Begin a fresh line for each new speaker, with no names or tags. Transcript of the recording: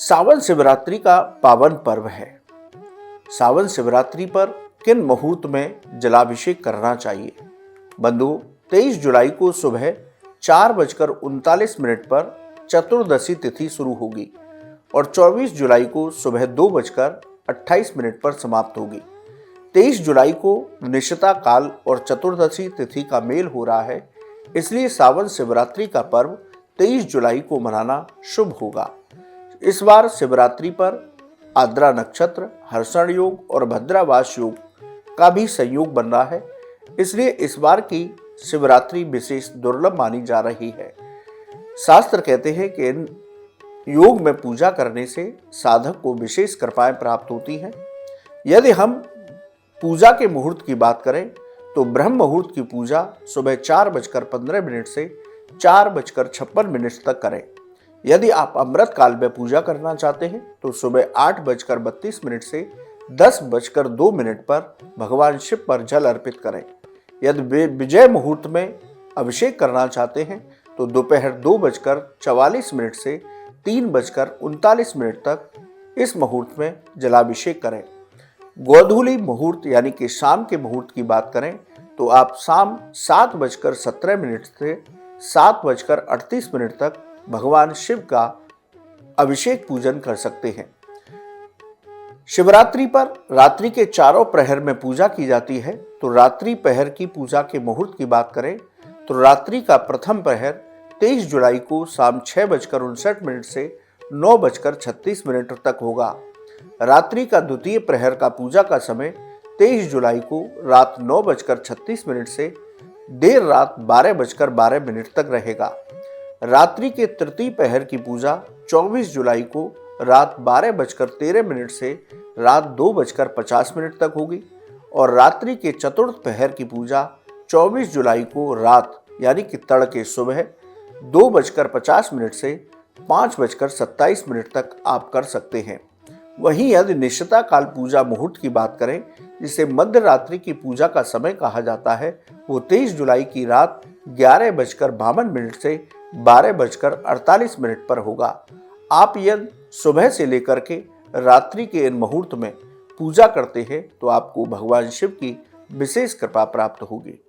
सावन शिवरात्रि का पावन पर्व है। सावन शिवरात्रि पर किन मुहूर्त में जलाभिषेक करना चाहिए? बंधुओं, 23 जुलाई को सुबह 4:39 पर चतुर्दशी तिथि शुरू होगी और 24 जुलाई को सुबह 2:28 पर समाप्त होगी। 23 जुलाई को निशिता काल और चतुर्दशी तिथि का मेल हो रहा है, इसलिए सावन शिवरात्रि का पर्व 23 जुलाई को मनाना शुभ होगा। इस बार शिवरात्रि पर आद्रा नक्षत्र, हर्षण योग और भद्रावास योग का भी संयोग बन रहा है, इसलिए इस बार की शिवरात्रि विशेष दुर्लभ मानी जा रही है। शास्त्र कहते हैं कि इन योग में पूजा करने से साधक को विशेष कृपाएं प्राप्त होती हैं। यदि हम पूजा के मुहूर्त की बात करें तो ब्रह्म मुहूर्त की पूजा सुबह 4:15 से 4:56 तक करें। यदि आप अमृत काल में पूजा करना चाहते हैं तो सुबह 8:32 से 10:02 पर भगवान शिव पर जल अर्पित करें। यदि विजय मुहूर्त में अभिषेक करना चाहते हैं तो दोपहर 2:44 से 3:39 तक इस मुहूर्त में जलाभिषेक करें। गोधूली मुहूर्त यानी कि शाम के मुहूर्त की बात करें तो आप शाम 7:17 से 7:38 तक भगवान शिव का अभिषेक पूजन कर सकते हैं। शिवरात्रि पर रात्रि के चारों प्रहर में पूजा की जाती है, तो रात्रि प्रहर की पूजा के मुहूर्त की बात करें तो रात्रि का प्रथम प्रहर 23 जुलाई को शाम 6:59 से 9:36 तक होगा। रात्रि का द्वितीय प्रहर का पूजा का समय 23 जुलाई को रात 9:36 से देर रात 12:12 तक रहेगा। रात्रि के तृतीय प्रहर की पूजा 24 जुलाई को रात 12:13 से रात 2:50 तक होगी और रात्रि के चतुर्थ प्रहर की पूजा 24 जुलाई को रात यानी कि तड़के सुबह 2:50 से 5:27 तक आप कर सकते हैं। वहीं यदि निशिता काल पूजा मुहूर्त की बात करें, जिसे मध्य रात्रि की पूजा का समय कहा जाता है, वो 23 जुलाई की रात 11:52 से 12:48 पर होगा। आप यदि सुबह से लेकर के रात्रि के इन मुहूर्त में पूजा करते हैं तो आपको भगवान शिव की विशेष कृपा प्राप्त होगी।